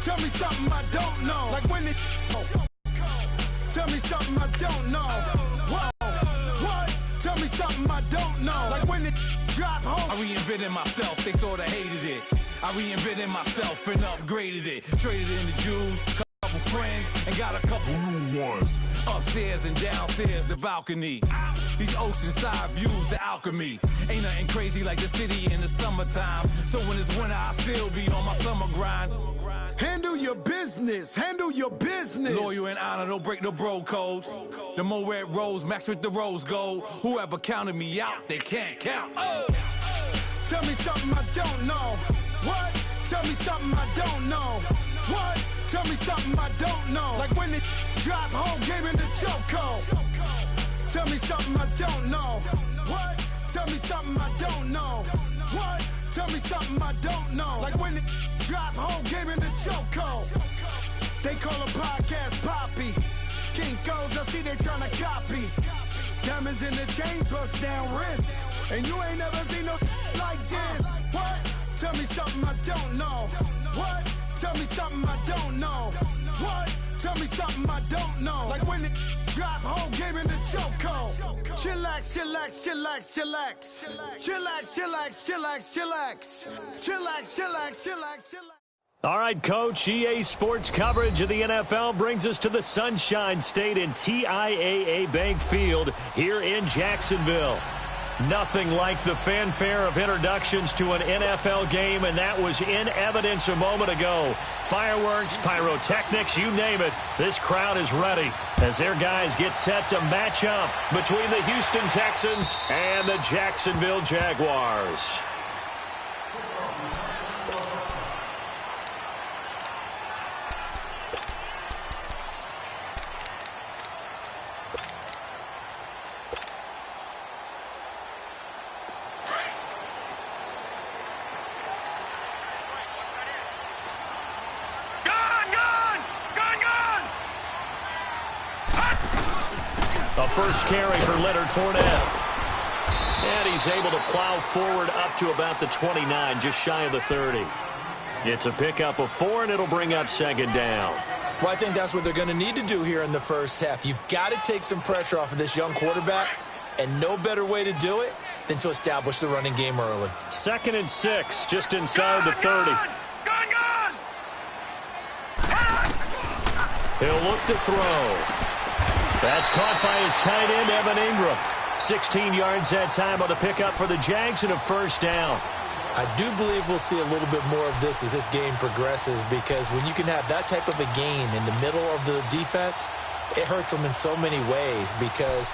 Tell me something I don't know. Like when it. Tell me something I don't know. Whoa. What? Tell me something I don't know. Like when it drop home. I reinvented myself. They sorta hated it. I reinvented myself and upgraded it. Traded in the Jews, couple friends, and got a couple new ones. Upstairs and downstairs, the balcony. These oceanside views, the alchemy. Ain't nothing crazy like the city in the summertime. So when it's winter, I still be on my summer grind. Handle your business, handle your business. Loyal and honor, don't break the bro codes. The more red rose, max with the rose gold. Whoever counted me out, they can't count. Oh! Tell me something I don't know. What? Tell me something I don't know. What? Tell me something I don't know. Like when it drop home, game in the chokehold. Tell me something I don't know. What? Tell me something I don't know. What? Tell me something I don't know. Like when it drop home, game in the chokehold. They call a podcast Poppy. Kinkos, I see they tryna copy. Diamonds in the chains, bust down wrists. And you ain't never seen no like this. What? Tell me something I don't know. What? Tell me something I don't know. What? Tell me something I don't know. Like when it drop home, game in the chokehold. Chillax, chillax, chillax, chillax. Chillax, chillax, chillax, chillax. Chillax, chillax, chillax, chillax. All right, Coach, EA Sports coverage of the NFL brings us to the Sunshine State in TIAA Bank Field here in Jacksonville. Nothing like the fanfare of introductions to an NFL game, and that was in evidence a moment ago. Fireworks, pyrotechnics, you name it. This crowd is ready as their guys get set to match up between the Houston Texans and the Jacksonville Jaguars. A first carry for Leonard Fournette. And he's able to plow forward up to about the 29, just shy of the 30. It's a pickup of 4, and it'll bring up second down. Well, I think that's what they're going to need to do here in the first half. You've got to take some pressure off of this young quarterback, and no better way to do it than to establish the running game early. 2nd and 6, just inside the 30. He'll look to throw. That's caught by his tight end, Evan Ingram. 16 yards that time on the pickup for the Jags and a first down. I do believe we'll see a little bit more of this as this game progresses, because when you can have that type of a game in the middle of the defense, it hurts them in so many ways, because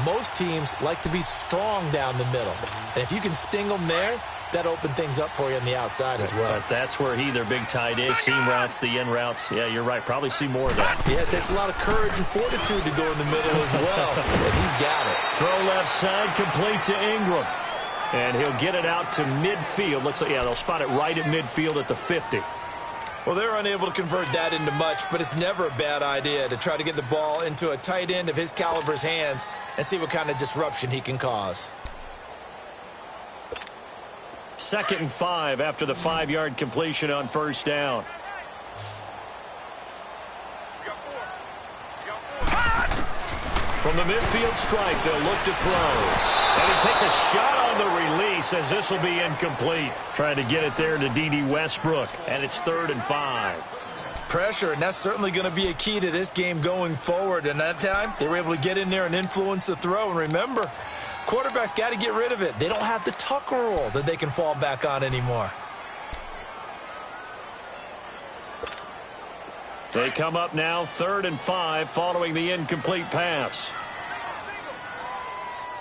most teams like to be strong down the middle. And if you can sting them there, that open things up for you on the outside as well. But that's where their big tight is. Seam routes, the in routes. Yeah, you're right. Probably see more of that. Yeah, it takes a lot of courage and fortitude to go in the middle as well. And he's got it. Throw left side, complete to Ingram. And he'll get it out to midfield. Looks like, yeah, they'll spot it right at midfield at the 50. Well, they're unable to convert that into much, but it's never a bad idea to try to get the ball into a tight end of his caliber's hands and see what kind of disruption he can cause. 2nd and 5 after the 5-yard completion on first down. From the midfield stripe, they'll look to throw. And he takes a shot on the release as this will be incomplete. Trying to get it there to D.D. Westbrook, and it's 3rd and 5. Pressure, and that's certainly going to be a key to this game going forward. And that time, they were able to get in there and influence the throw. And remember, quarterbacks got to get rid of it. They don't have the tuck rule that they can fall back on anymore. They come up now 3rd and 5 following the incomplete pass.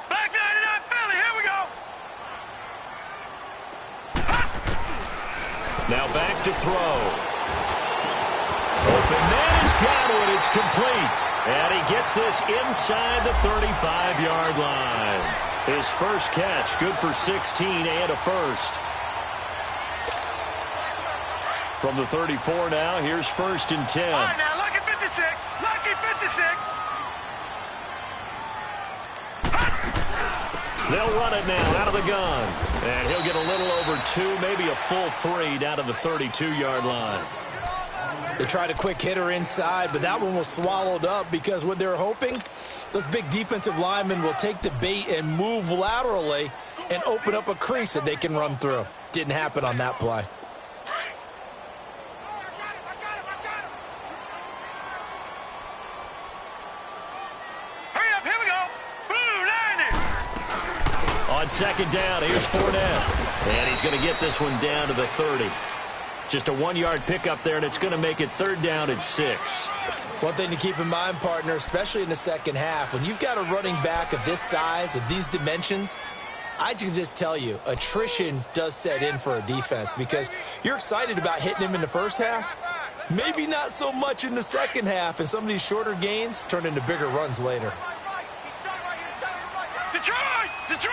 Back 99 Philly, here we go. Now back to throw. Open man has got it. It's complete. And he gets this inside the 35-yard line. His first catch, good for 16 and a first. From the 34 now, here's 1st and 10. All right, now, lucky 56. Lucky 56. They'll run it now out of the gun. And he'll get a little over 2, maybe a full 3 down to the 32-yard line. They tried a quick hitter inside, but that one was swallowed up because what they were hoping, those big defensive linemen will take the bait and move laterally and open up a crease that they can run through. Didn't happen on that play. Hurry up, here we go. Blue 90. On second down, here's Fournette. And he's going to get this one down to the 30. Just a 1-yard pickup there, and it's going to make it 3rd down and 6. One thing to keep in mind, partner, especially in the second half, when you've got a running back of this size, of these dimensions, I can just tell you, attrition does set in for a defense because you're excited about hitting him in the first half. Maybe not so much in the second half, and some of these shorter gains turn into bigger runs later. Detroit! Detroit!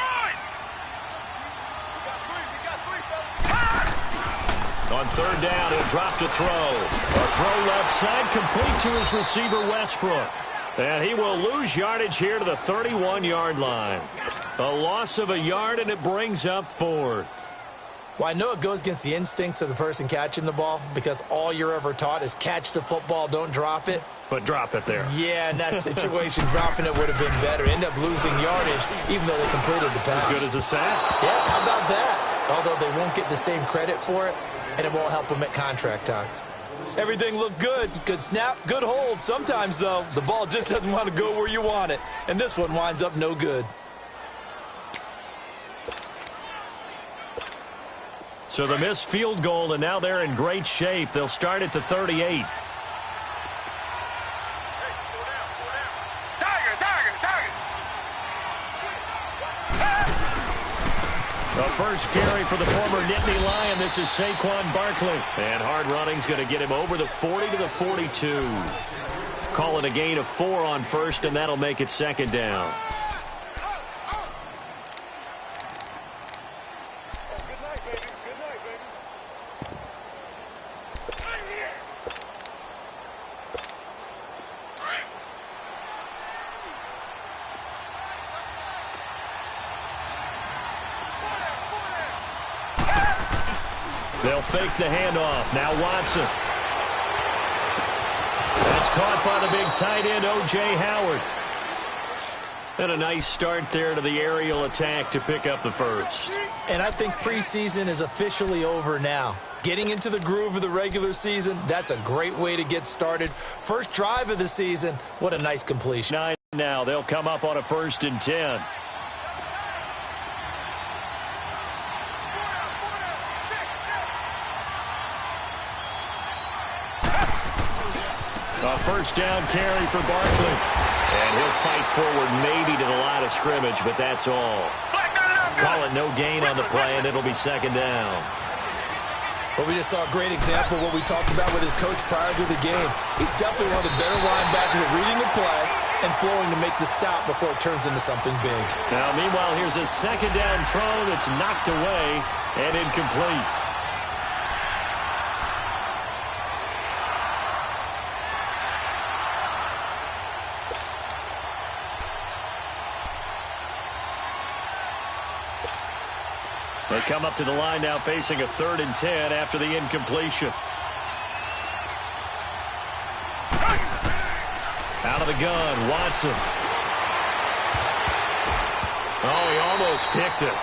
On 3rd down, he'll drop to throw. A throw left side, complete to his receiver, Westbrook. And he will lose yardage here to the 31-yard line. A loss of a yard, and it brings up 4th. Well, I know it goes against the instincts of the person catching the ball because all you're ever taught is catch the football, don't drop it. But drop it there. Yeah, in that situation, dropping it would have been better. End up losing yardage, even though they completed the pass. As good as a sack. Yeah, how about that? Although they won't get the same credit for it, and it won't help them at contract time. Everything looked good. Good snap, good hold. Sometimes, though, the ball just doesn't want to go where you want it, and this one winds up no good. So the missed field goal, and now they're in great shape. They'll start at the 38. The first carry for the former Nittany Lion. This is Saquon Barkley. And hard running's going to get him over the 40 to the 42. Call it a gain of 4 on first, and that'll make it 2nd down. They'll fake the handoff. Now Watson. That's caught by the big tight end, O.J. Howard. And a nice start there to the aerial attack to pick up the first. And I think preseason is officially over now. Getting into the groove of the regular season, that's a great way to get started. First drive of the season, what a nice completion. 9 now. They'll come up on a 1st and 10. A first down carry for Barkley. And he'll fight forward maybe to the line of scrimmage, but that's all. Call it no gain on the play, and it'll be 2nd down. Well, we just saw a great example of what we talked about with his coach prior to the game. He's definitely one of the better linebackers at reading the play and flowing to make the stop before it turns into something big. Now, meanwhile, here's a 2nd down throw that's knocked away and incomplete. They come up to the line now facing a 3rd and 10 after the incompletion. Out of the gun, Watson. Oh, he almost picked it.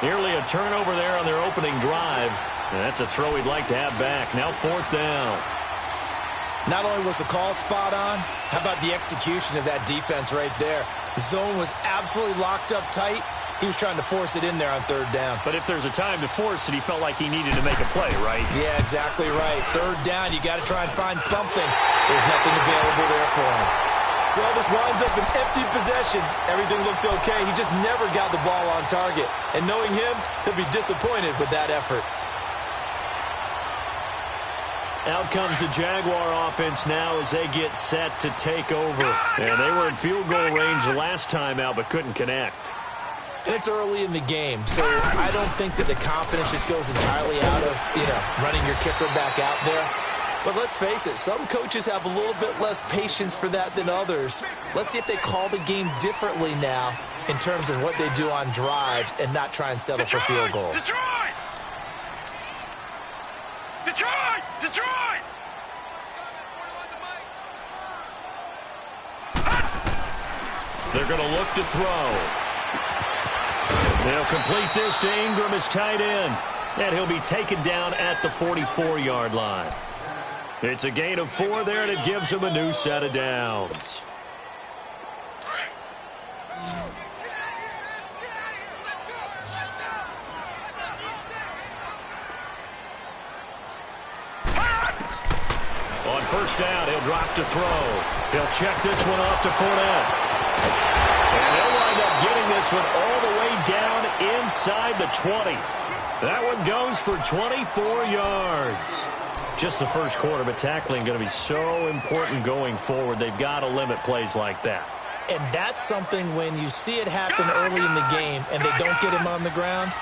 Nearly a turnover there on their opening drive. And that's a throw he'd like to have back. Now 4th down. Not only was the call spot on, how about the execution of that defense right there? The zone was absolutely locked up tight. He was trying to force it in there on 3rd down. But if there's a time to force it, he felt like he needed to make a play, right? Yeah, exactly right. 3rd down, you got to try and find something. There's nothing available there for him. Well, this winds up an empty possession. Everything looked okay. He just never got the ball on target. And knowing him, he'll be disappointed with that effort. Out comes the Jaguar offense now as they get set to take over. And they were in field goal range the last time out, but couldn't connect. And it's early in the game, so I don't think that the confidence just goes entirely out of, running your kicker back out there. But let's face it, some coaches have a little bit less patience for that than others. Let's see if they call the game differently now in terms of what they do on drives and not try and settle for field goals. Detroit! Detroit! Detroit! They're going to look to throw. They'll complete this to Ingram as tight end. And he'll be taken down at the 44-yard line. It's a gain of 4 there, and it gives him a new set of downs. On first down, he'll drop to throw. He'll check this one off to Fournette. And they'll wind up getting this one all the way down inside the 20. That one goes for 24 yards. Just the first quarter, but tackling going to be so important going forward. They've got to limit plays like that. And that's something when you see it happen early in the game and they don't get him on the ground,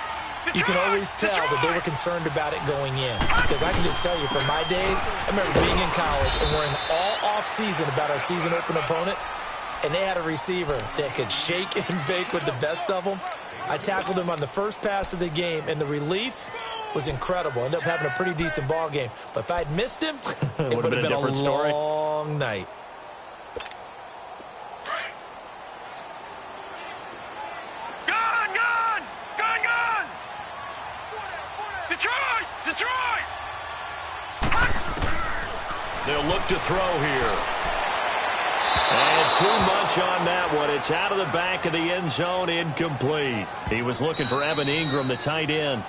you can always tell that they were concerned about it going in. Because I can just tell you from my days, I remember being in college and worrying all off-season about our season open opponent, and they had a receiver that could shake and bake with the best of them. I tackled him on the first pass of the game, and the relief was incredible. Ended up having a pretty decent ball game. But if I'd missed him, it would have been a different story. Long night. Detroit! They'll look to throw here. And too much on that one. It's out of the back of the end zone, incomplete. He was looking for Evan Ingram, the tight end.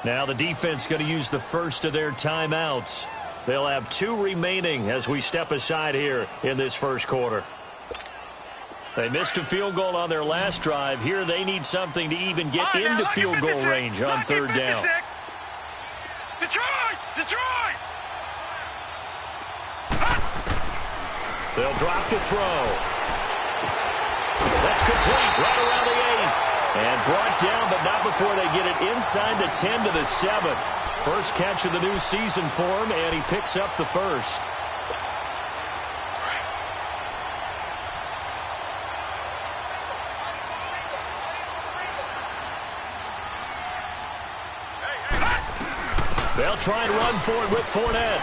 Now the defense going to use the first of their timeouts. They'll have 2 remaining as we step aside here in this first quarter. They missed a field goal on their last drive. Here they need something to even get into field goal range on third down. Detroit! They'll drop to throw. That's complete right around the 8. And brought down, but not before they get it inside the 10 to the 7. First catch of the new season for him, and he picks up the first. They'll try and run for it with Fournette.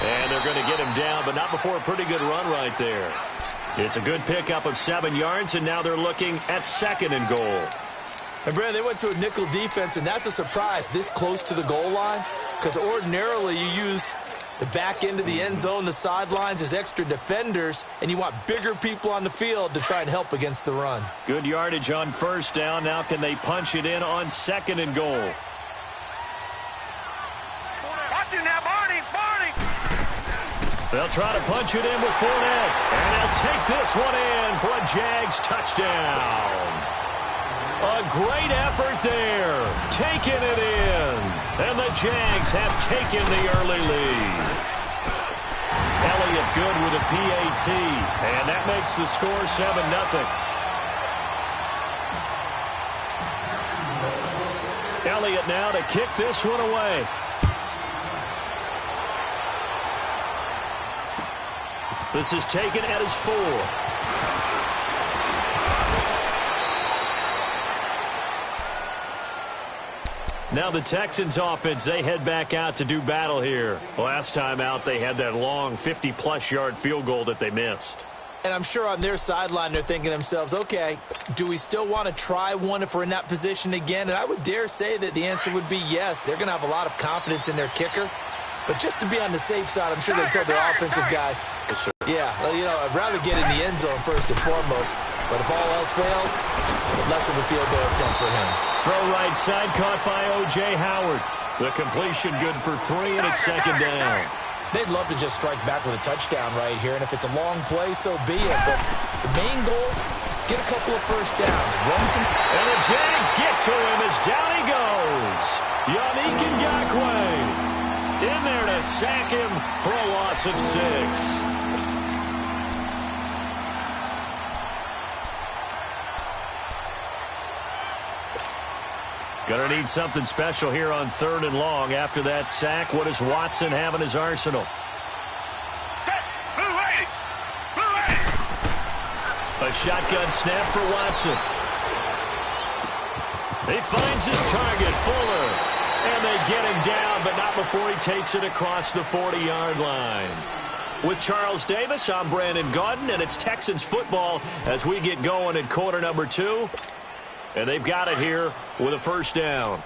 And they're going to get him down, but not before a pretty good run right there. It's a good pickup of 7 yards, and now they're looking at 2nd and goal. And, Brandon, they went to a nickel defense, and that's a surprise this close to the goal line, because ordinarily you use the back end of the end zone, the sidelines as extra defenders, and you want bigger people on the field to try and help against the run. Good yardage on first down. Now can they punch it in on 2nd and goal? Watch it now, Barney! They'll try to punch it in with Fournette. And they'll take this one in for a Jags touchdown. A great effort there. Taking it in. And the Jags have taken the early lead. Elliott good with a PAT. And that makes the score 7-0. Elliott now to kick this one away. This is taken at his 4. Now the Texans offense, they head back out to do battle here. Last time out, they had that long 50-plus yard field goal that they missed. And I'm sure on their sideline, they're thinking to themselves, okay, do we still want to try one if we're in that position again? And I would dare say that the answer would be yes. They're going to have a lot of confidence in their kicker. But just to be on the safe side, I'm sure they told their offensive guys, yeah, you know, I'd rather get in the end zone first and foremost. But if all else fails, less of a field goal attempt for him. Throw right side caught by O.J. Howard. The completion good for 3, and it's 2nd down. They'd love to just strike back with a touchdown right here. And if it's a long play, so be it. But the main goal, get a couple of first downs. Run some. And the Jags get to him as down he goes. Yannick Ngakoue in there to sack him for a loss of 6. Gonna need something special here on 3rd and long. After that sack, what does Watson have in his arsenal? A shotgun snap for Watson. He finds his target, Fuller. And they get him down, but not before he takes it across the 40-yard line. With Charles Davis, I'm Brandon Gaudin, and it's Texans football as we get going in quarter number 2. And they've got it here with a first down.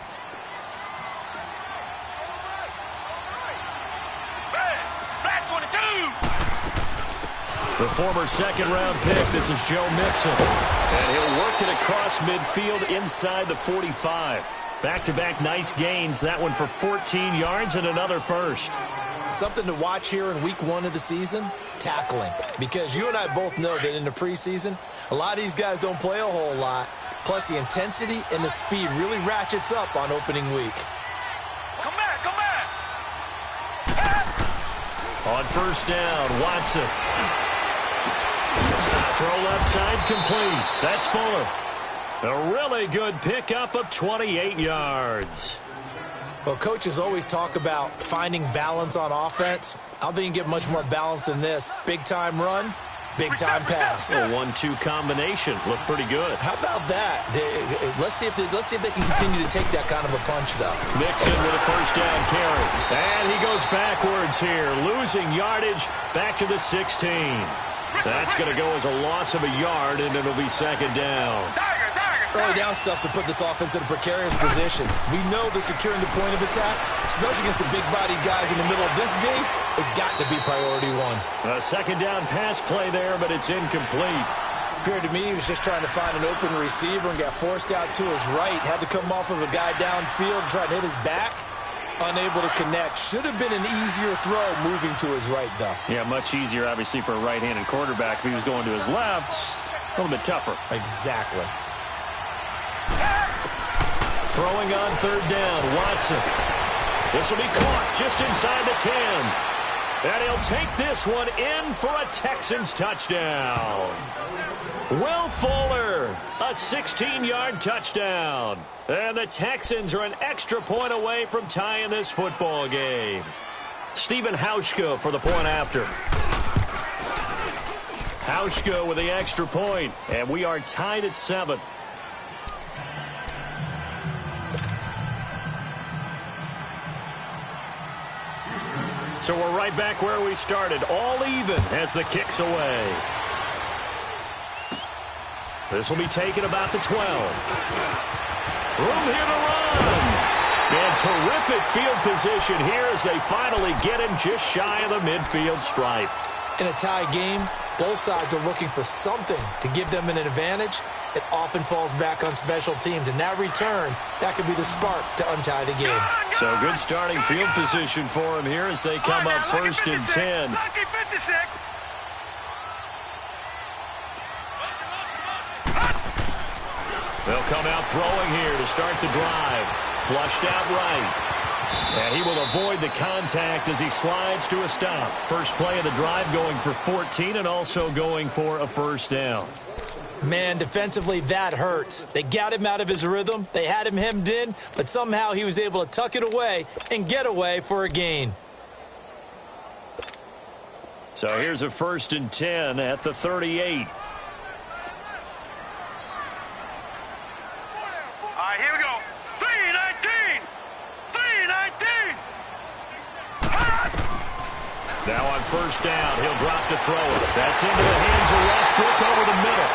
The former second-round pick, this is Joe Mixon. And he'll work it across midfield inside the 45. Back-to-back nice gains, that one for 14 yards and another first. Something to watch here in week 1 of the season, tackling. Because you and I both know that in the preseason, a lot of these guys don't play a whole lot. Plus, the intensity and the speed really ratchets up on opening week. Come back, come back. On first down, Watson. Throw left side complete. That's Fuller. A really good pickup of 28 yards. Well, coaches always talk about finding balance on offense. I don't think you can get much more balance than this. Big-time run, big-time pass. A 1-2 combination. Looked pretty good. How about that? Let's see if they can continue to take that kind of a punch, though. Mixon with a first down carry. And he goes backwards here, losing yardage back to the 16. That's going to go as a loss of a yard, and it'll be second down. Early down stuff to put this offense in a precarious position. We know that securing the point of attack, especially against the big-bodied guys in the middle of this D, has got to be priority 1. A second down pass play there, but it's incomplete. Appeared to me he was just trying to find an open receiver and got forced out to his right. Had to come off of a guy downfield, trying to hit his back. Unable to connect. Should have been an easier throw moving to his right, though. Yeah, much easier, obviously, for a right-handed quarterback. If he was going to his left, a little bit tougher. Exactly. Throwing on third down, Watson. This will be caught just inside the 10. And he'll take this one in for a Texans touchdown. Will Fuller, a 16-yard touchdown. And the Texans are an extra point away from tying this football game. Stephen Hauschka for the point after. Hauschka with the extra point, and we are tied at 7. So we're right back where we started, all even as the kick's away. This will be taken about the 12. Room here to run. And terrific field position here as they finally get him just shy of the midfield stripe. In a tie game, both sides are looking for something to give them an advantage. It often falls back on special teams. And that return, that could be the spark to untie the game. So good starting field position for him here as they come up first and 10. Lucky 56. They'll come out throwing here to start the drive. Flushed out right. And he will avoid the contact as he slides to a stop. First play of the drive going for 14 and also going for a first down. Man, defensively, that hurts. They got him out of his rhythm. They had him hemmed in, but somehow he was able to tuck it away and get away for a gain. So here's a first and 10 at the 38. All right, here we go. 3-19. 3-19. Now on first down, he'll drop to throw it. That's into the hands of Westbrook over the middle.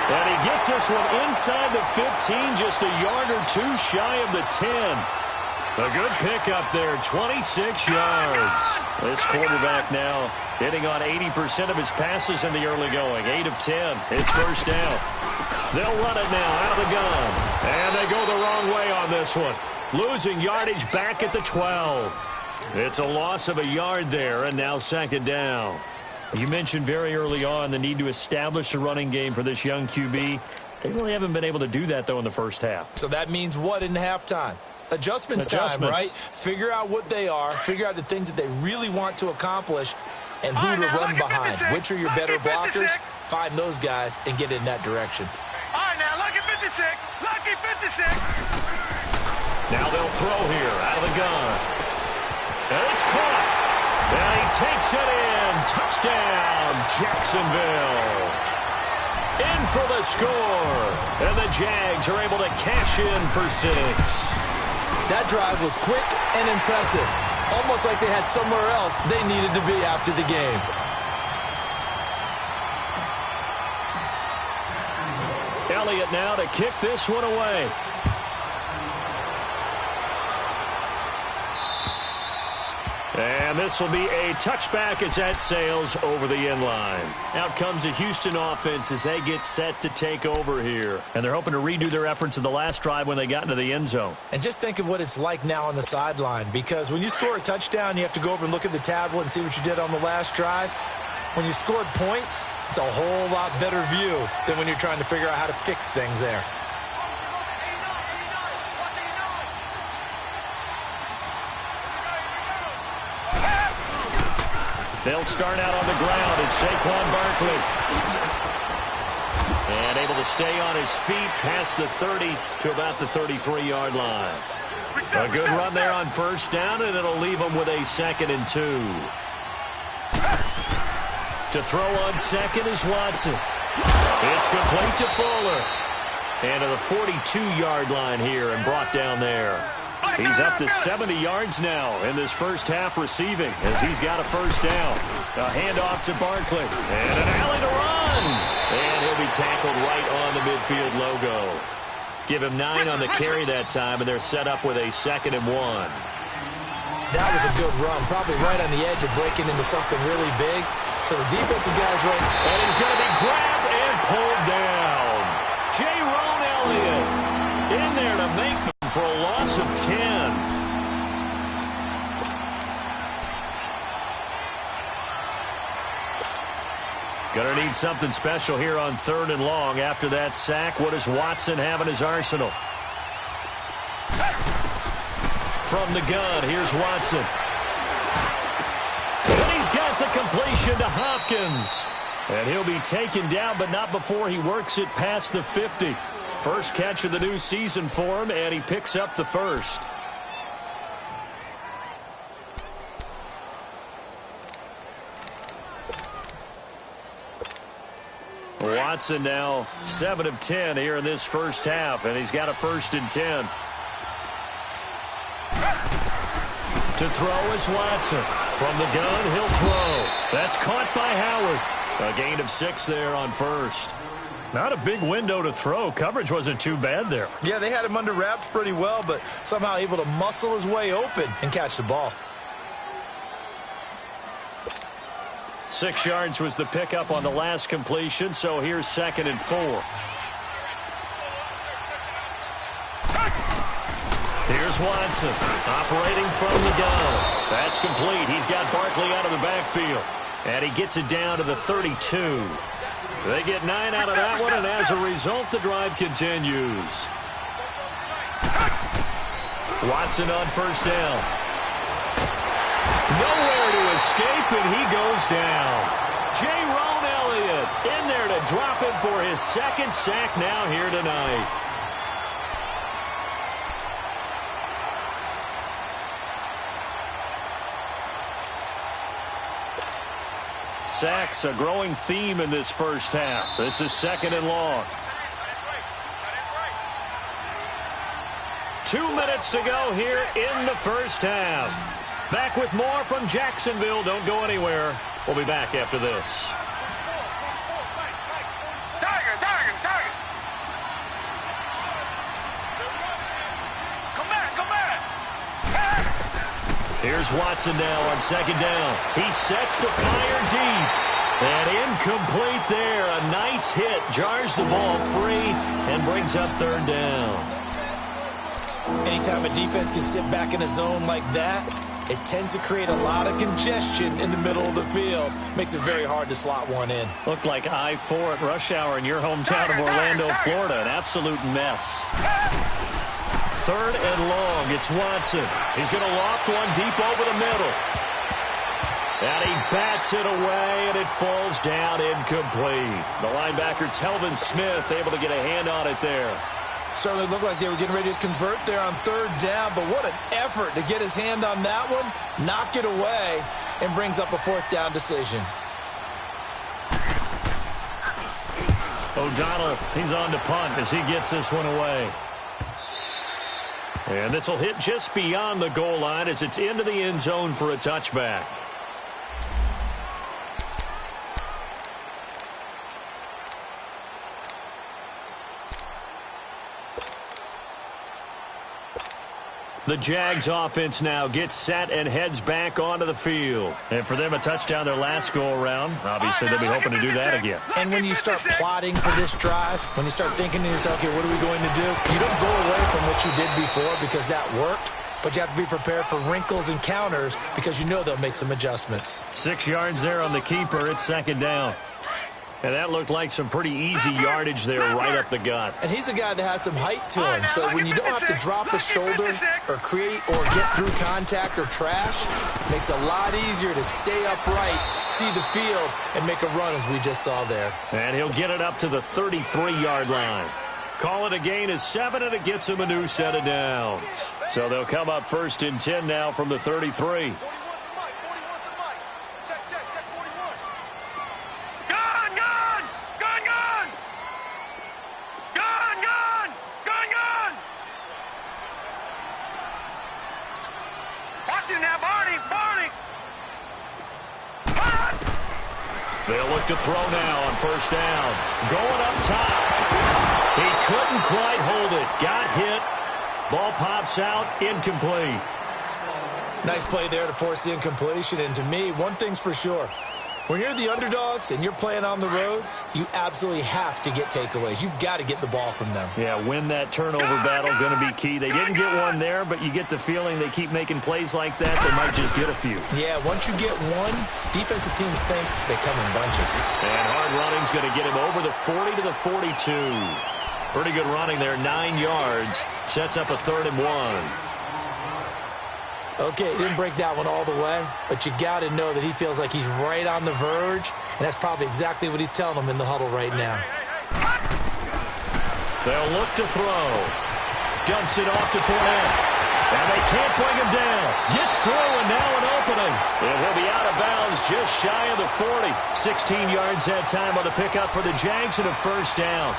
And he gets this one inside the 15, just a yard or two shy of the 10. A good pickup there, 26 yards. This quarterback now hitting on 80% of his passes in the early going, 8 of 10. It's first down. They'll run it now out of the gun. And they go the wrong way on this one. Losing yardage back at the 12. It's a loss of a yard there, and now second down. You mentioned very early on the need to establish a running game for this young QB. They really haven't been able to do that, though, in the first half. So that means what in halftime? Adjustments time, right? Figure out what they are, figure out the things that they really want to accomplish, and who to run behind. Which are your better blockers? Find those guys and get in that direction. All right, now, lucky 56. Lucky 56. Now they'll throw here out of the gun. And it's caught. And he takes it in. Touchdown, Jacksonville. In for the score. And the Jags are able to cash in for 6. That drive was quick and impressive. almost like they had somewhere else they needed to be after the game. Elliott now to kick this one away. And this will be a touchback as that sails over the end line. Out comes the Houston offense as they get set to take over here. And they're hoping to redo their efforts in the last drive when they got into the end zone. And just think of what it's like now on the sideline, because when you score a touchdown, you have to go over and look at the tablet and see what you did on the last drive. When you scored points, it's a whole lot better view than when you're trying to figure out how to fix things there. They'll start out on the ground. It's Saquon Barkley. And able to stay on his feet past the 30 to about the 33-yard line. A good run there on first down, and it'll leave them with a 2nd and 2. To throw on second is Watson. It's complete to Fuller. And to the 42-yard line here and brought down there. He's up to 70 yards now in this first half receiving as he's got a first down. A handoff to Barkley. And an alley to run. And he'll be tackled right on the midfield logo. Give him 9 on the carry that time, and they're set up with a 2nd and 1. That was a good run, probably right on the edge of breaking into something really big. So the defensive guy's right. And he's going to be grabbed and pulled down. Jaron Elliott in there to make them for a loss of 10. Going to need something special here on 3rd and long. After that sack, what does Watson have in his arsenal? From the gun, here's Watson. And he's got the completion to Hopkins. And he'll be taken down, but not before he works it past the 50. First catch of the new season for him, and he picks up the first. Watson now 7 of 10 here in this first half, and he's got a 1st and 10. To throw is Watson. From the gun, he'll throw. That's caught by Howard. A gain of 6 there on first. Not a big window to throw. Coverage wasn't too bad there. Yeah, they had him under wraps pretty well, but somehow able to muscle his way open and catch the ball. 6 yards was the pickup on the last completion, so here's 2nd and 4. Here's Watson, operating from the gun. That's complete. He's got Barkley out of the backfield. And he gets it down to the 32. They get 9 out of that one, and as a result, the drive continues. Watson on first down. Nowhere to escape, and he goes down. Jaron Elliott in there to drop him for his 2nd sack now here tonight. Sacks, a growing theme in this first half. This is 2nd and long. 2 minutes to go here in the first half. Back with more from Jacksonville. Don't go anywhere. We'll be back after this. Here's Watson now on 2nd down. He sets to fire deep. And incomplete there. A nice hit. Jars the ball free and brings up 3rd down. Anytime a defense can sit back in a zone like that, it tends to create a lot of congestion in the middle of the field. Makes it very hard to slot one in. Looked like I-4 at rush hour in your hometown of Orlando, Florida. An absolute mess. 3rd and long. It's Watson. He's going to loft one deep over the middle. And he bats it away, and it falls down incomplete. The linebacker, Telvin Smith, able to get a hand on it there. Certainly looked like they were getting ready to convert there on 3rd down, but what an effort to get his hand on that one, knock it away, and brings up a 4th down decision. O'Donnell, he's on to punt as he gets this one away. And this will hit just beyond the goal line as it's into the end zone for a touchback. The Jags offense now gets set and heads back onto the field. And for them, a touchdown their last go-around. Obviously, they'll be hoping to do that again. And when you start plotting for this drive, when you start thinking to yourself, okay, what are we going to do? You don't go away from what you did before because that worked, but you have to be prepared for wrinkles and counters because you know they'll make some adjustments. 6 yards there on the keeper. It's second down. And that looked like some pretty easy yardage there right up the gut. And he's a guy that has some height to him. So when you don't have to drop a shoulder or create or get through contact or trash, it makes it a lot easier to stay upright, see the field, and make a run as we just saw there. And he'll get it up to the 33-yard line. Call it a gain of 7, and it gets him a new set of downs. So they'll come up 1st and 10 now from the 33. They'll look to throw now on 1st down. Going up top. He couldn't quite hold it. Got hit. Ball pops out. Incomplete. Nice play there to force the incompletion. And to me, one thing's for sure. When you're the underdogs and you're playing on the road, you absolutely have to get takeaways. You've got to get the ball from them. Yeah, win that turnover battle, going to be key. They didn't get one there, but you get the feeling they keep making plays like that, they might just get a few. Yeah, once you get one, defensive teams think they come in bunches. And hard running's going to get him over the 40 to the 42. Pretty good running there, 9 yards. Sets up a 3rd and 1. Okay, he didn't break that one all the way, but you got to know that he feels like he's right on the verge, and that's probably exactly what he's telling them in the huddle right now. They'll look to throw. Dumps it off to Fournette. And they can't bring him down. Gets through, and now an opening. And he'll be out of bounds just shy of the 40. 16 yards that time on the pickup for the Jags and a 1st down.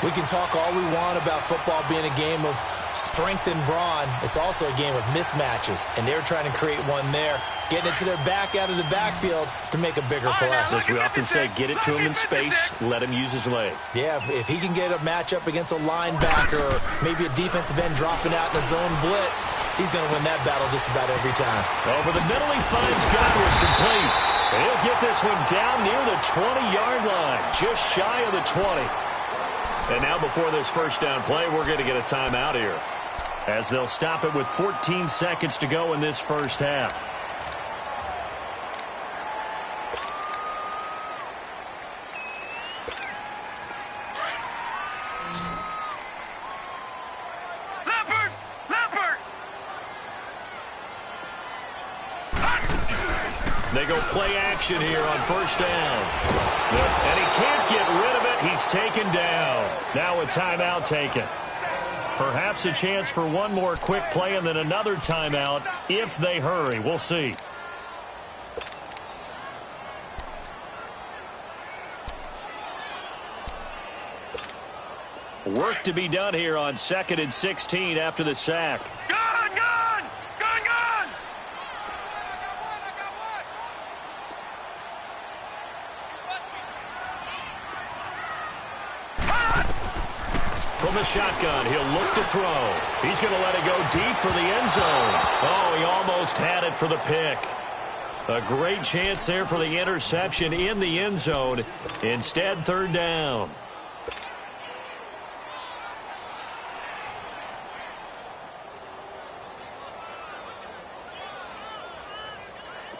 We can talk all we want about football being a game of strength and brawn. It's also a game of mismatches, and they're trying to create one there, getting it to their back out of the backfield to make a bigger play. As we often say, get it to him in space, let him use his leg. Yeah, if he can get a matchup against a linebacker or maybe a defensive end dropping out in a zone blitz, he's going to win that battle just about every time. Over the middle, he finds Godwin complete. And he'll get this one down near the 20-yard line, just shy of the 20. And now before this 1st down play, we're going to get a timeout here, as they'll stop it with 14 seconds to go in this 1st half. They go play action here on 1st down. And he can't get rid of it. He's taken down. Now a timeout taken. Perhaps a chance for one more quick play and then another timeout if they hurry. We'll see. Work to be done here on 2nd and 16 after the sack. From the shotgun, he'll look to throw. He's going to let it go deep for the end zone. Oh, he almost had it for the pick. A great chance there for the interception in the end zone. Instead, 3rd down.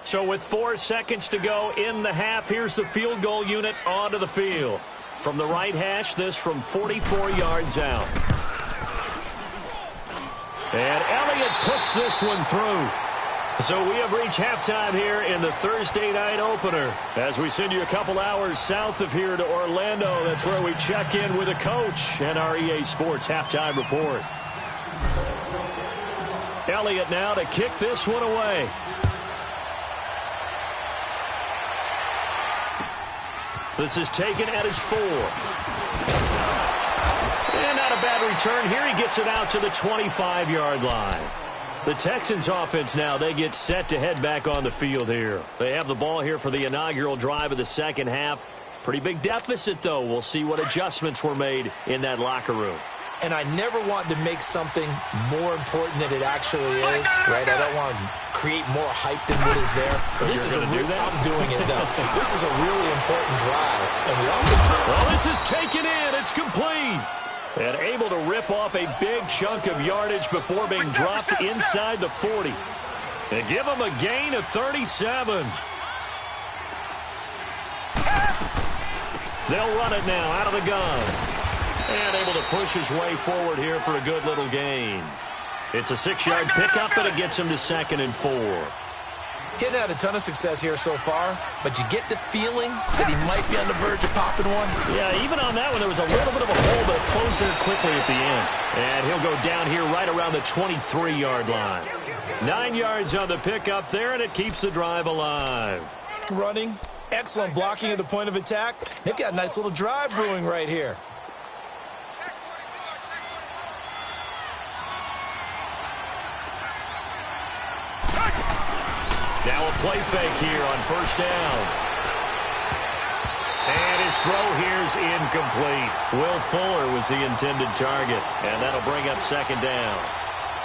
So with 4 seconds to go in the half, here's the field goal unit onto the field. From the right hash, this from 44 yards out. And Elliott puts this one through. So we have reached halftime here in the Thursday night opener. As we send you a couple hours south of here to Orlando, that's where we check in with a coach and our EA Sports halftime report. Elliott now to kick this one away. This is taken at his 4. And not a bad return here. He gets it out to the 25-yard line. The Texans offense now, they get set to head back on the field here. They have the ball here for the inaugural drive of the second half. Pretty big deficit, though. We'll see what adjustments were made in that locker room. And I never want to make something more important than it actually is, right? I don't want to create more hype than what is there. But this is I'm doing it, though. This is a really important drive, and we often well, this is taken in. It's complete. And able to rip off a big chunk of yardage before being dropped inside the 40. And give him a gain of 37. They'll run it now out of the gun. And able to push his way forward here for a good little gain. It's a 6-yard pickup, but it gets him to 2nd and 4. Getting had a ton of success here so far, but you get the feeling that he might be on the verge of popping one. Yeah, even on that one, there was a little bit of a hole, but it closed there quickly at the end. And he'll go down here right around the 23-yard line. 9 yards on the pickup there, and it keeps the drive alive. Running, excellent blocking at the point of attack. They've got a nice little drive brewing right here. Now a play fake here on first down. And his throw here's incomplete. Will Fuller was the intended target, and that'll bring up 2nd down.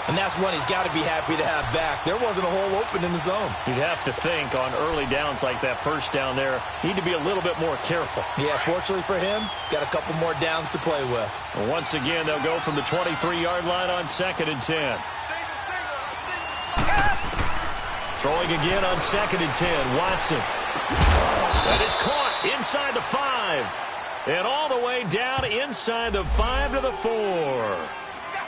And that's one he's got to be happy to have back. There wasn't a hole open in the zone. You'd have to think on early downs like that first down there, need to be a little bit more careful. Yeah, fortunately for him, got a couple more downs to play with. And once again, they'll go from the 23-yard line on 2nd and 10. Throwing again on 2nd and 10. Watson. That is caught inside the 5. And all the way down inside the 5 to the 4.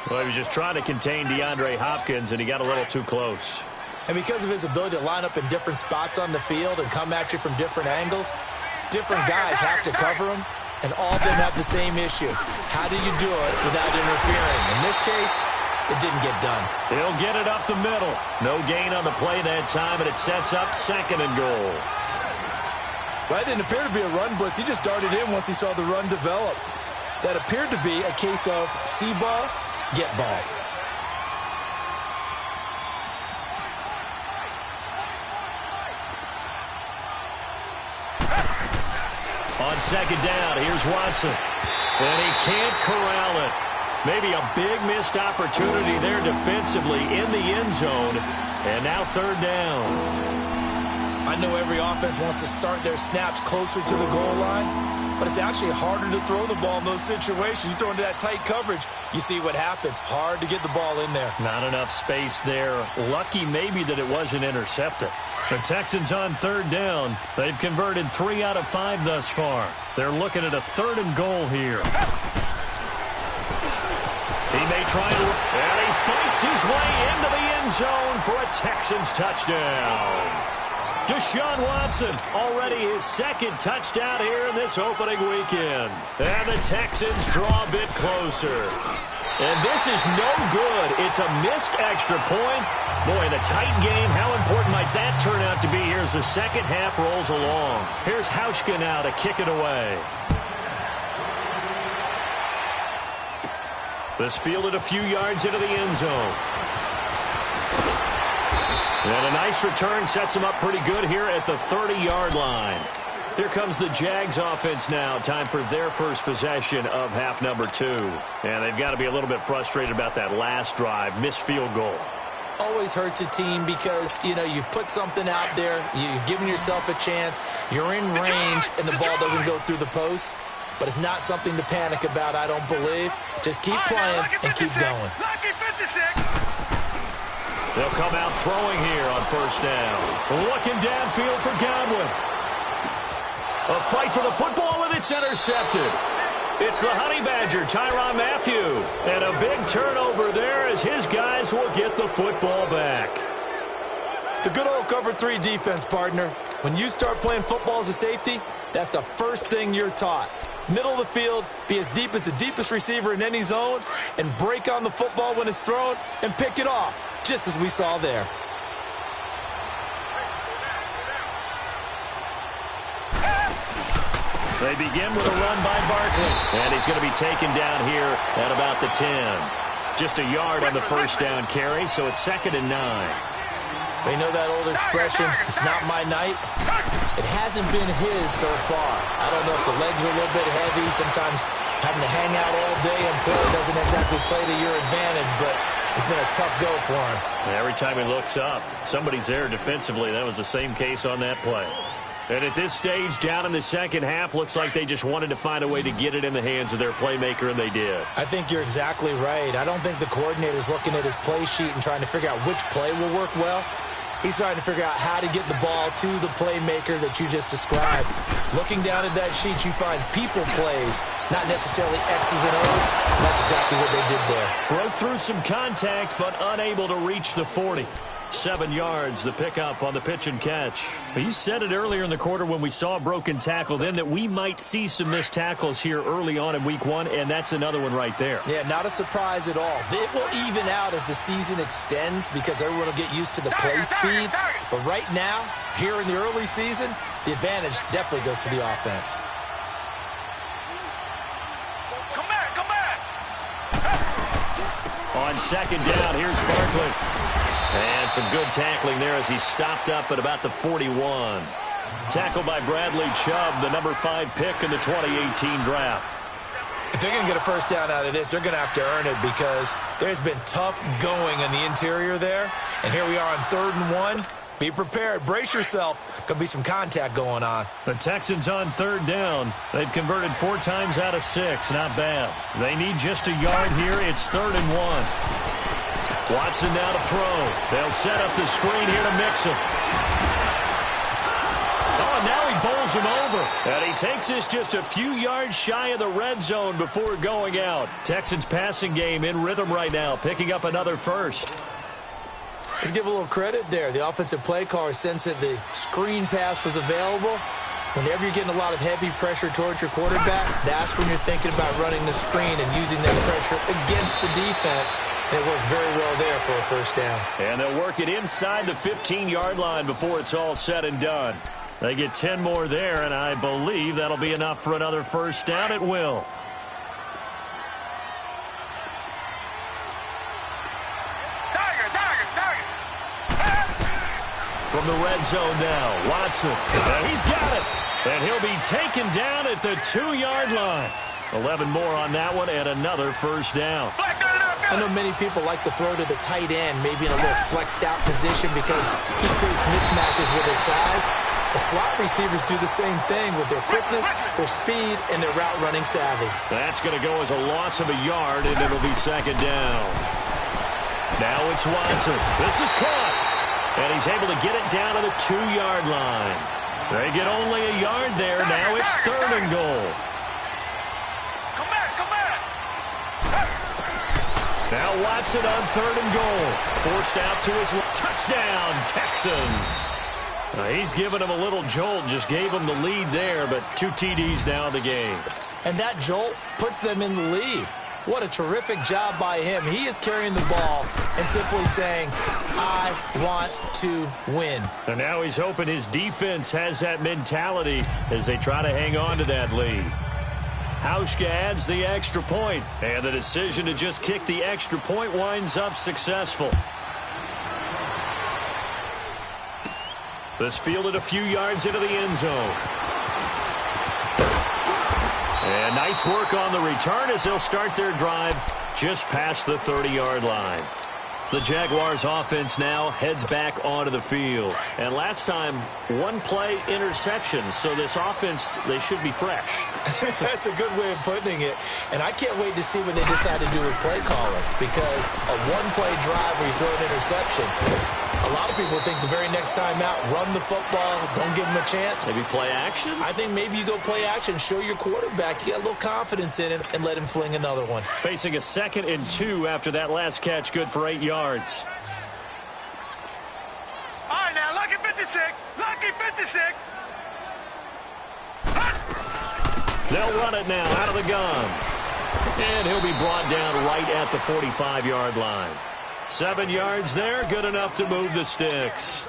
Well, he was just trying to contain DeAndre Hopkins, and he got a little too close. And because of his ability to line up in different spots on the field and come at you from different angles, different guys have to cover him, and all of them have the same issue. How do you do it without interfering? In this case, it didn't get done. He'll get it up the middle. No gain on the play that time, and it sets up 2nd and goal. Well, it didn't appear to be a run blitz. He just darted in once he saw the run develop. That appeared to be a case of see ball, get ball. On 2nd down, here's Watson. And he can't corral it. Maybe a big missed opportunity there defensively in the end zone. And now 3rd down. I know every offense wants to start their snaps closer to the goal line, but it's actually harder to throw the ball in those situations. You throw into that tight coverage, you see what happens. Hard to get the ball in there. Not enough space there. Lucky maybe that it wasn't intercepted. The Texans on 3rd down. They've converted 3 out of 5 thus far. They're looking at a 3rd and goal here. He may try to, and he fights his way into the end zone for a Texans touchdown. Deshaun Watson, already his 2nd touchdown here in this opening weekend. And the Texans draw a bit closer. And this is no good. It's a missed extra point. Boy, in a tight game, how important might that turn out to be here as the second half rolls along. Here's Hauschka now to kick it away. This fielded a few yards into the end zone. And a nice return sets him up pretty good here at the 30-yard line. Here comes the Jags offense now. Time for their first possession of half number 2. And they've got to be a little bit frustrated about that last drive. Missed field goal. Always hurts a team because, you know, you've put something out there. You've given yourself a chance. You're in range, and the ball doesn't go through the post. But it's not something to panic about, I don't believe. Just keep playing and keep going. They'll come out throwing here on first down. Looking downfield for Godwin. A fight for the football, and it's intercepted. It's the Honey Badger, Tyrann Mathieu. And a big turnover there as his guys will get the football back. The good old cover 3 defense, partner. When you start playing football as a safety, that's the first thing you're taught. Middle of the field, be as deep as the deepest receiver in any zone, and break on the football when it's thrown and pick it off, just as we saw there. They begin with a run by Barkley, and he's going to be taken down here at about the 10. Just a yard on the first down carry, so it's 2nd and 9. We know that old expression, it's not my night. It hasn't been his so far. I don't know if the legs are a little bit heavy. Sometimes having to hang out all day and play doesn't exactly play to your advantage, but it's been a tough go for him. Every time he looks up, somebody's there defensively. That was the same case on that play. And at this stage, down in the second half, looks like they just wanted to find a way to get it in the hands of their playmaker, and they did. I think you're exactly right. I don't think the coordinator's looking at his play sheet and trying to figure out which play will work well. He's trying to figure out how to get the ball to the playmaker that you just described. Looking down at that sheet, you find people plays, not necessarily X's and O's, and that's exactly what they did there. Broke through some contact, but unable to reach the 40. 7 yards, the pickup on the pitch and catch. But you said it earlier in the quarter when we saw a broken tackle then that we might see some missed tackles here early on in week 1, and that's another one right there. Yeah, not a surprise at all. It will even out as the season extends because everyone will get used to the play speed. But right now, here in the early season, the advantage definitely goes to the offense. Come back! On 2nd down, here's Barkley. And some good tackling there as he stopped up at about the 41. Tackled by Bradley Chubb, the number 5 pick in the 2018 draft. If they're going to get a first down out of this, they're going to have to earn it because there's been tough going in the interior there. And here we are on 3rd and 1. Be prepared. Brace yourself. Could be some contact going on. The Texans on 3rd down. They've converted 4 times out of 6. Not bad. They need just a yard here. It's 3rd and 1. Watson now to throw. They'll set up the screen here to mix him. Oh, now he bowls him over. And he takes this just a few yards shy of the red zone before going out. Texans passing game in rhythm right now, picking up another first. Let's give a little credit there. The offensive play caller sensed that the screen pass was available. Whenever you're getting a lot of heavy pressure towards your quarterback, that's when you're thinking about running the screen and using that pressure against the defense. And it worked very well there for a first down. And they'll work it inside the 15-yard line before it's all said and done. They get 10 more there, and I believe that'll be enough for another first down. It will. From the red zone now, Watson. And he's got it. And he'll be taken down at the 2-yard line. 11 more on that one and another first down. I know many people like to throw to the tight end, maybe in a little flexed out position because he creates mismatches with his size. The slot receivers do the same thing with their quickness, their speed, and their route running savvy. That's going to go as a loss of a yard, and it'll be 2nd down. Now it's Watson. This is caught. And he's able to get it down to the 2-yard line. They get only a yard there. Now it's 3rd and goal. Come back! Now Watson on 3rd and goal. Forced out to his touchdown, Texans. He's given him a little jolt. Just gave him the lead there, but 2 TDs now in the game. And that jolt puts them in the lead. What a terrific job by him. He is carrying the ball and simply saying, I want to win. And now he's hoping his defense has that mentality as they try to hang on to that lead. Hauschka adds the extra point, and the decision to just kick the extra point winds up successful. This fielded a few yards into the end zone. And nice work on the return as they'll start their drive just past the 30-yard line. The Jaguars offense now heads back onto the field. And last time, 1-play interception. So this offense, they should be fresh. That's a good way of putting it. And I can't wait to see what they decide to do with play calling. Because a 1-play drive where you throw an interception, a lot of people think the very next time out, run the football, don't give them a chance. Maybe play action? I think maybe you go play action, show your quarterback, you got a little confidence in him, and let him fling another one. Facing a 2nd and 2 after that last catch, good for 8 yards. All right, now, lucky 56. Lucky 56. They'll run it now out of the gun. And he'll be brought down right at the 45-yard line. 7 yards there, good enough to move the sticks.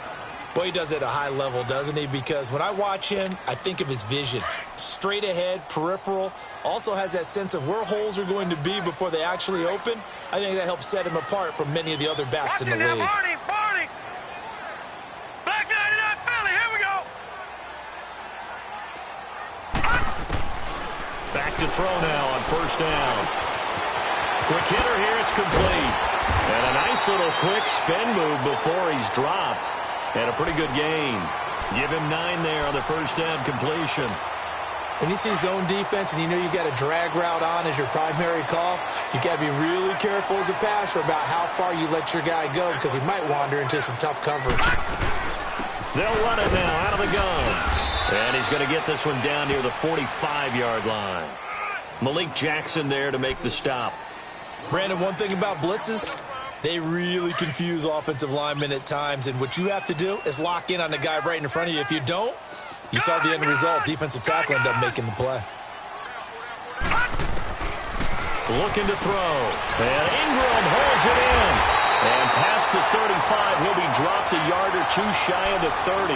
Boy, he does it at a high level, doesn't he? Because when I watch him, I think of his vision. Straight ahead, peripheral, also has that sense of where holes are going to be before they actually open. I think that helps set him apart from many of the other backs in the league. Barney! Black 99 Philly, here we go! Back to throw now on first down. Quick hitter here, it's complete. And a nice little quick spin move before he's dropped. And a pretty good gain. Give him 9 there on the first down completion. When you see zone defense and you know you've got a drag route on as your primary call, you've got to be really careful as a passer about how far you let your guy go because he might wander into some tough coverage. They'll run it now out of the gun. And he's going to get this one down near the 45-yard line. Malik Jackson there to make the stop. Brandon, one thing about blitzes, they really confuse offensive linemen at times, and what you have to do is lock in on the guy right in front of you. If you don't, you saw the end result. Defensive tackle ended up making the play. Looking to throw. And Ingram holds it in. And past the 35, he'll be dropped a yard or two shy of the 30.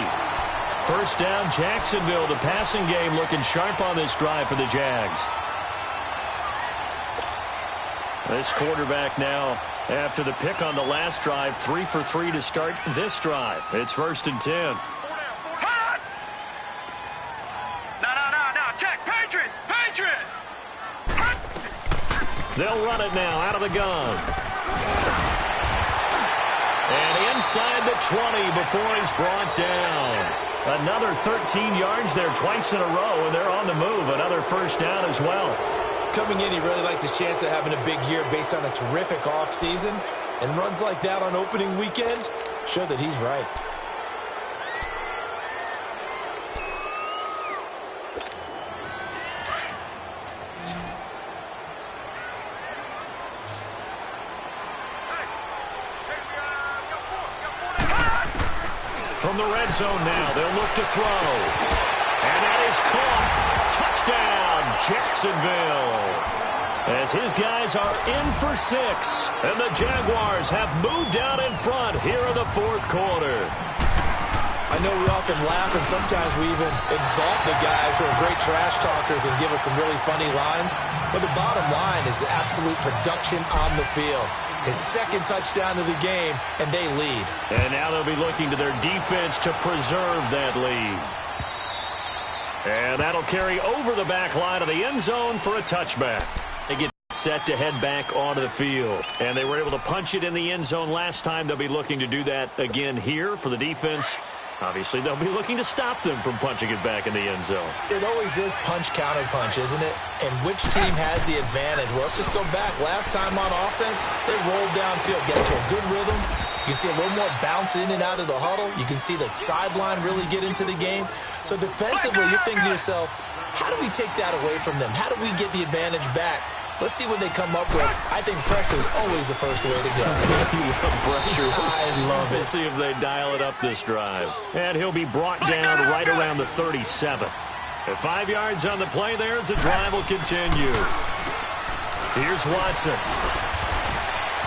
First down, Jacksonville. The passing game looking sharp on this drive for the Jags. This quarterback now, after the pick on the last drive, 3 for 3 to start this drive. It's 1st and 10. No, Jack, Patriot! They'll run it now out of the gun. And inside the 20 before he's brought down. Another 13 yards there twice in a row, and they're on the move. Another first down as well. Coming in, he really liked his chance of having a big year based on a terrific offseason. And runs like that on opening weekend show that he's right. From the red zone now, they'll look to throw. And that is caught. Touchdown, Jacksonville. As his guys are in for 6. And the Jaguars have moved out in front here in the 4th quarter. I know we often laugh and sometimes we even exalt the guys who are great trash talkers and give us some really funny lines. But the bottom line is absolute production on the field. His 2nd touchdown of the game, and they lead. And now they'll be looking to their defense to preserve that lead. And that'll carry over the back line of the end zone for a touchback. They get set to head back onto the field. And they were able to punch it in the end zone last time. They'll be looking to do that again here for the defense. Obviously, they'll be looking to stop them from punching it back in the end zone. It always is punch-counter-punch, isn't it? And which team has the advantage? Well, let's just go back. Last time on offense, they rolled downfield, get into a good rhythm. You can see a little more bounce in and out of the huddle. You can see the sideline really get into the game. So defensively, you're thinking to yourself, how do we take that away from them? How do we get the advantage back? Let's see what they come up with. I think pressure is always the first way to go. You love pressure. I love it. We'll see if they dial it up this drive. And he'll be brought down right around the 37. At 5 yards on the play there, as the drive will continue. Here's Watson.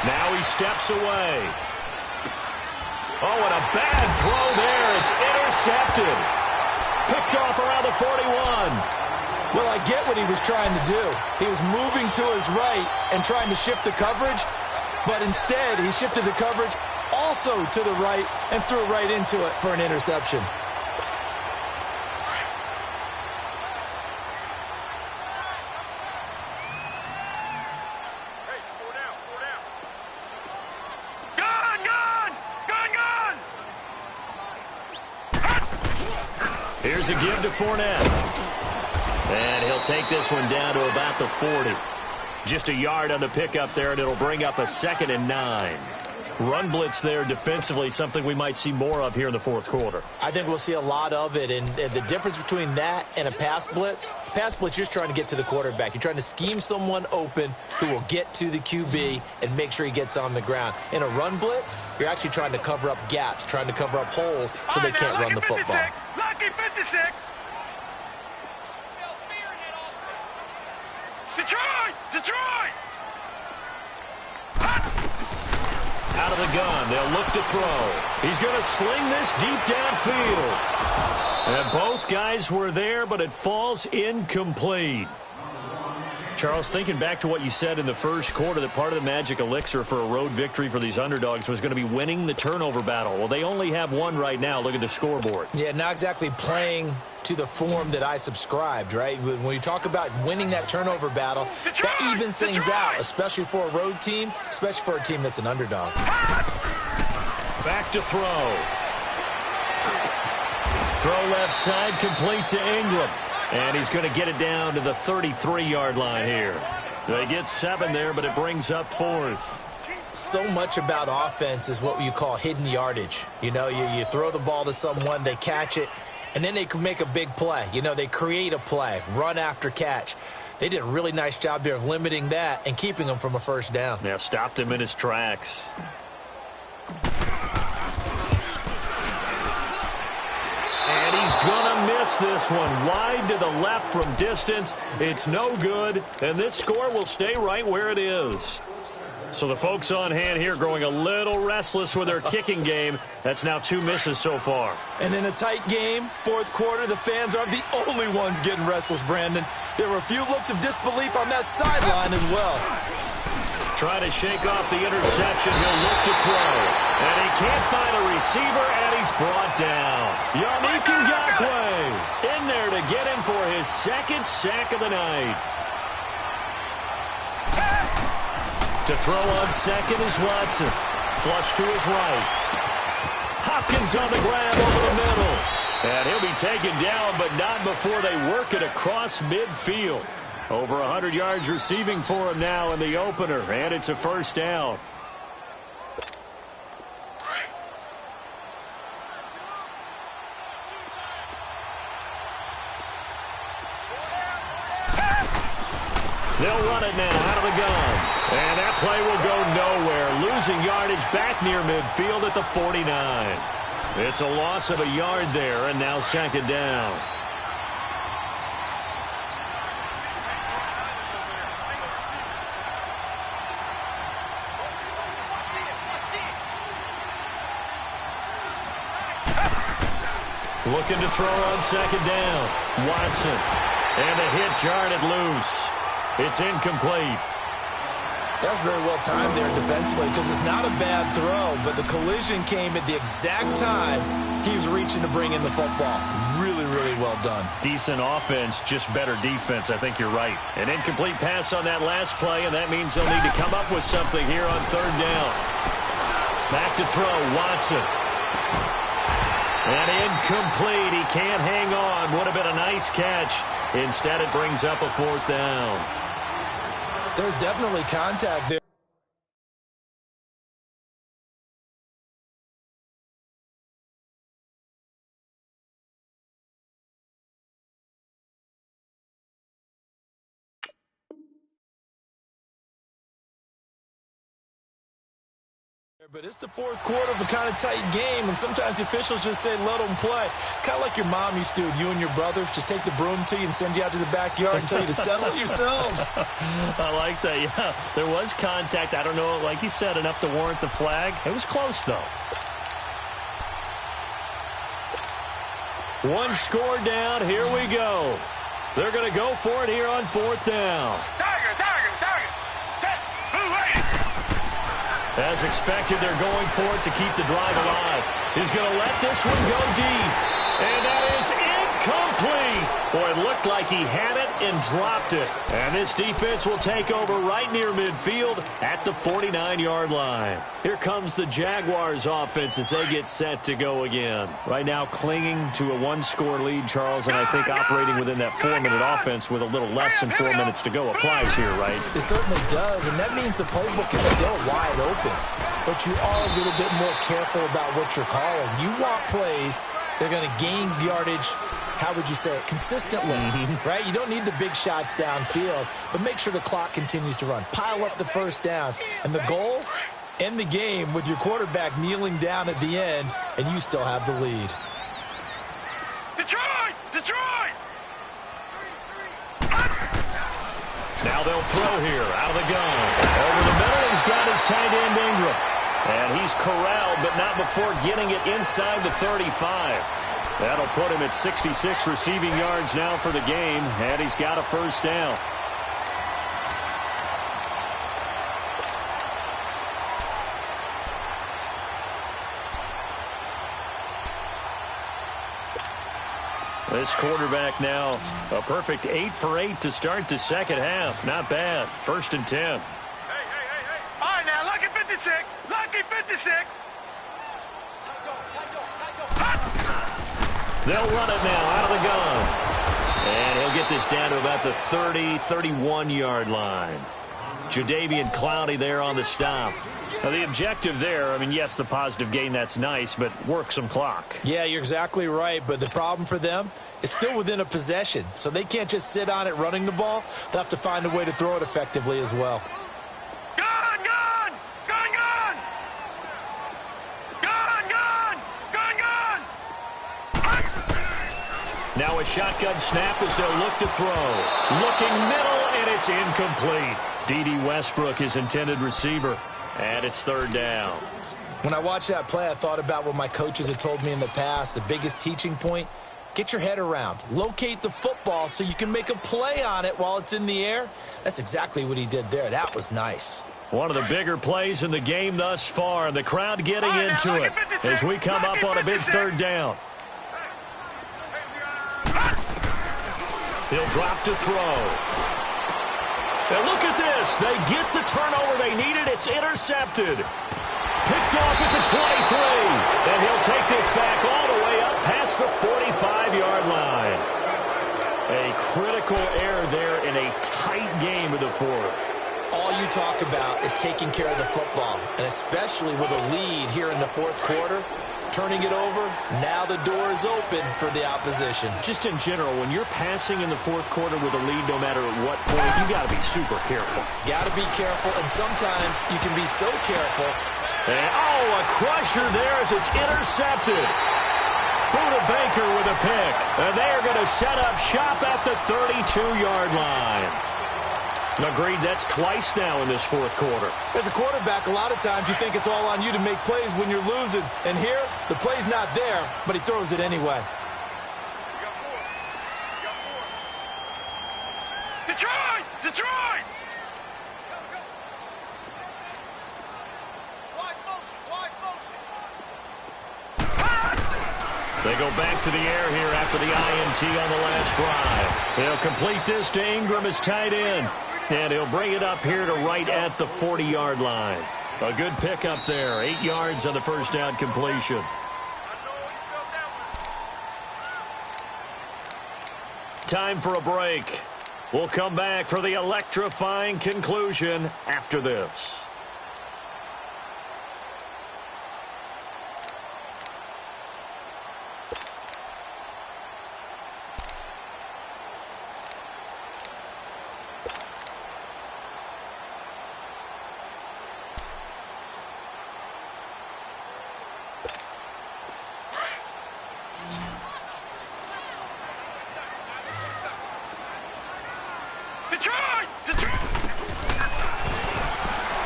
Now he steps away. Oh, and a bad throw there. It's intercepted. Picked off around the 41. Well, I get what he was trying to do. He was moving to his right and trying to shift the coverage, but instead he shifted the coverage also to the right and threw right into it for an interception. Here's a give to Fournette. And he'll take this one down to about the 40. Just a yard on the pickup there, and it'll bring up a 2nd and 9. Run blitz there defensively, something we might see more of here in the 4th quarter. I think we'll see a lot of it, and the difference between that and a pass blitz, you're just trying to get to the quarterback. You're trying to scheme someone open who will get to the QB and make sure he gets on the ground. In a run blitz, you're actually trying to cover up gaps, trying to cover up holes so they can't run the football. Lucky 56. Detroit! out of the gun. They'll look to throw. He's going to sling this deep downfield. And both guys were there, but it falls incomplete. Charles, thinking back to what you said in the first quarter, that part of the magic elixir for a road victory for these underdogs was going to be winning the turnover battle. Well, they only have one right now. Look at the scoreboard. Yeah, not exactly playing to the form that I subscribed, right? When you talk about winning that turnover battle, that evens things out, especially for a road team, especially for a team that's an underdog. Back to throw. Throw left side, complete to Ingram. And he's going to get it down to the 33-yard line here. They get 7 there, but it brings up 4th. So much about offense is what you call hidden yardage. You know, you throw the ball to someone, they catch it, and then they can make a big play. You know, they create a play, run after catch. They did a really nice job there of limiting that and keeping him from a first down. Yeah, stopped him in his tracks. And he's going to miss this one. Wide to the left from distance. It's no good, and this score will stay right where it is. So the folks on hand here growing a little restless with their kicking game. That's now 2 misses so far. And in a tight game, fourth quarter, the fans aren't the only ones getting restless, Brandon. There were a few looks of disbelief on that sideline as well. Trying to shake off the interception. He'll look to throw. And he can't find a receiver, and he's brought down. Yannick Ngakoue in there to get him for his 2nd sack of the night. To throw on second is Watson. Flush to his right. Hopkins on the grab over the middle. And he'll be taken down, but not before they work it across midfield. Over 100 yards receiving for him now in the opener, and it's a first down. They'll run it now out of the gun. And that play will go nowhere. Losing yardage back near midfield at the 49. It's a loss of a yard there, and now 2nd down. Looking to throw on 2nd down. Watson. And a hit jarred it loose. It's incomplete. That's very well timed there defensively because it's not a bad throw, but the collision came at the exact time he was reaching to bring in the football. Really, really well done. Decent offense, just better defense. I think you're right. An incomplete pass on that last play, and that means they'll need to come up with something here on 3rd down. Back to throw, Watson. And incomplete. He can't hang on. Would have been a nice catch. Instead, it brings up a 4th down. There's definitely contact there. But it's the fourth quarter of a kind of tight game, and sometimes the officials just say, let them play. Kind of like your mom used to, you and your brothers, just take the broom to you and send you out to the backyard and tell you to settle it yourselves. I like that, yeah. There was contact. I don't know, like you said, enough to warrant the flag. It was close, though. One score down. Here we go. They're going to go for it here on 4th down. As expected, they're going for it to keep the drive alive. He's going to let this one go deep. And that is incomplete. Boy, it looked like he had it and dropped it. And this defense will take over right near midfield at the 49-yard line. Here comes the Jaguars offense as they get set to go again. Right now clinging to a 1-score lead, Charles, and I think operating within that 4-minute offense with a little less than 4 minutes to go applies here, right? It certainly does, and that means the playbook is still wide open. But you are a little bit more careful about what you're calling. You want plays that are going to gain yardage, how would you say it, consistently, right? You don't need the big shots downfield, but make sure the clock continues to run. Pile up the first downs. And the goal, end the game with your quarterback kneeling down at the end, and you still have the lead. Detroit! Detroit! Now they'll throw here out of the gun. Over the middle, he's got his tight end Ingram. And he's corralled, but not before getting it inside the 35. That'll put him at 66 receiving yards now for the game, and he's got a first down. This quarterback now a perfect 8 for 8 to start the second half. Not bad. 1st and 10. Hey. All right, now, lucky 56. Lucky 56. They'll run it now out of the gun. And he'll get this down to about the 30, 31-yard line. Jadeveon Clowney there on the stop. Now, the objective there, I mean, yes, the positive gain, that's nice, but work some clock. Yeah, you're exactly right, but the problem for them is still within a possession, so they can't just sit on it running the ball. They'll have to find a way to throw it effectively as well. Gun! Gun! Gun! Gun! Gun! Gun! Gun! Gun! Now a shotgun snap as they'll look to throw. Looking middle, and it's incomplete. D.D. Westbrook, his intended receiver. And it's 3rd down. When I watched that play, I thought about what my coaches had told me in the past. The biggest teaching point, get your head around. Locate the football so you can make a play on it while it's in the air. That's exactly what he did there. That was nice. One of the bigger plays in the game thus far, and the crowd getting into it as we come up on a big 3rd down. He'll drop to throw. And look at this. They get the turnover they needed. It's intercepted. Picked off at the 23. And he'll take this back all the way up past the 45-yard line. A critical error there in a tight game of the 4th. All you talk about is taking care of the football, and especially with a lead here in the 4th quarter. Turning it over, now the door is open for the opposition. Just in general, when you're passing in the 4th quarter with a lead, no matter at what point, you got to be super careful. Got to be careful, and sometimes you can be so careful. And, a crusher there as it's intercepted. Buda Baker with a pick. And they are going to set up shop at the 32-yard line. Agreed, that's twice now in this 4th quarter. As a quarterback, a lot of times you think it's all on you to make plays when you're losing. And here, the play's not there, but he throws it anyway. Detroit! Detroit! They go back to the air here after the INT on the last drive. They'll complete this to Ingram as tight end. And he'll bring it up here to right at the 40-yard line. A good pickup there. 8 yards on the first down completion. Time for a break. We'll come back for the electrifying conclusion after this. Detroit! Detroit!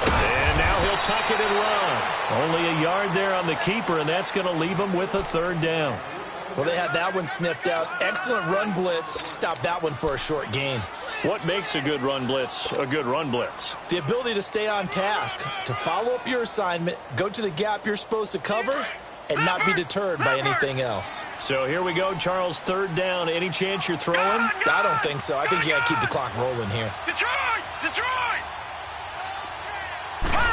And now he'll tuck it and run. Only a yard there on the keeper, and that's going to leave him with a 3rd down. Well, they had that one sniffed out. Excellent run blitz. Stopped that one for a short gain. What makes a good run blitz a good run blitz? The ability to stay on task, to follow up your assignment, go to the gap you're supposed to cover, and not be deterred by anything else. So here we go, Charles, 3rd down. Any chance you're throwing? I don't think so. I think you got to keep the clock rolling here. Detroit! Detroit!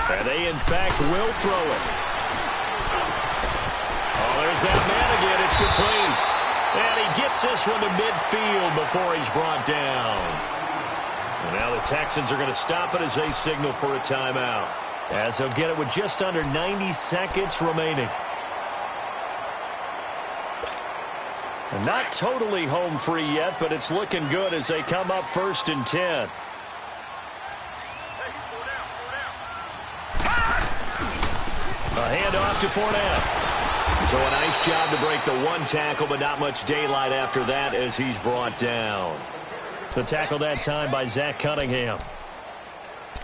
And they, in fact, will throw it. Oh, there's that man again. It's complete. And he gets this one to midfield before he's brought down. And now the Texans are going to stop it as they signal for a timeout, as they'll get it with just under 90 seconds remaining. And not totally home free yet, but it's looking good as they come up 1st and 10. A handoff to Fournette. So a nice job to break the one tackle, but not much daylight after that as he's brought down. The tackle that time by Zach Cunningham.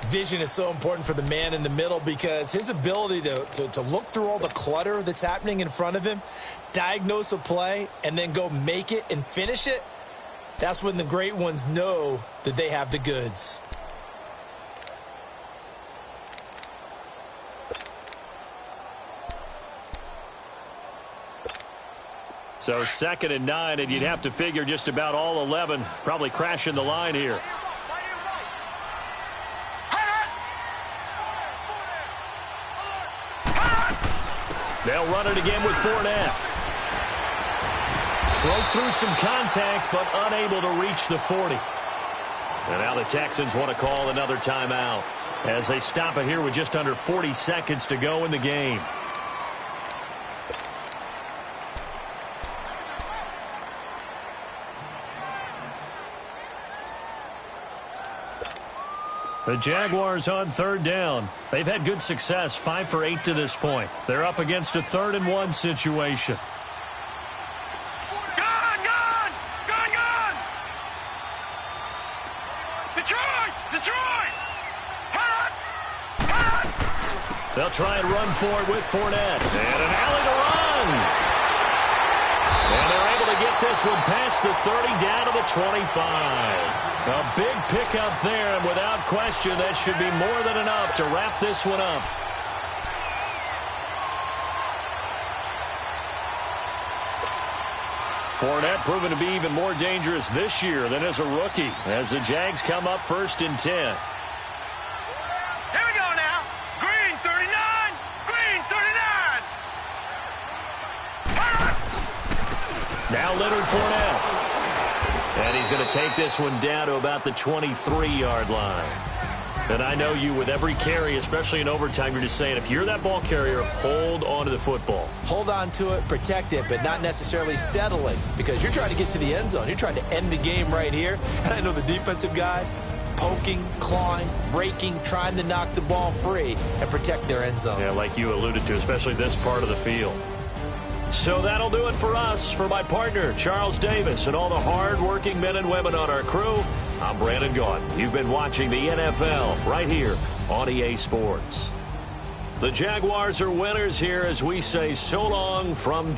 Vision is so important for the man in the middle because his ability to look through all the clutter that's happening in front of him, diagnose a play, and then go make it and finish it, that's when the great ones know that they have the goods. So 2nd and 9, and you'd have to figure just about all 11 probably crashing the line here. They'll run it again with Fournette. Broke through some contact, but unable to reach the 40. And now the Texans want to call another timeout as they stop it here with just under 40 seconds to go in the game. The Jaguars on 3rd down. They've had good success, 5 for 8 to this point. They're up against a 3rd and 1 situation. Gone! Gone! Gone! Gone! Detroit! Detroit! Hot! Hot! They'll try and run for it with Fournette. And an alley to run. And they're able to get this one past the 30 down to the 25. A big pickup there, and without question, that should be more than enough to wrap this one up. Fournette proven to be even more dangerous this year than as a rookie, as the Jags come up 1st and 10. Here we go now. Green 39. Green 39. Hot! Now Leonard Fournette. And he's going to take this one down to about the 23-yard line. And I know you, with every carry, especially in overtime, you're just saying, if you're that ball carrier, hold on to the football. Hold on to it, protect it, but not necessarily settle it because you're trying to get to the end zone. You're trying to end the game right here. And I know the defensive guys poking, clawing, raking, trying to knock the ball free and protect their end zone. Yeah, like you alluded to, especially this part of the field. So that'll do it for us. For my partner, Charles Davis, and all the hard-working men and women on our crew, I'm Brandon Gaudin. You've been watching the NFL right here on EA Sports. The Jaguars are winners here as we say so long from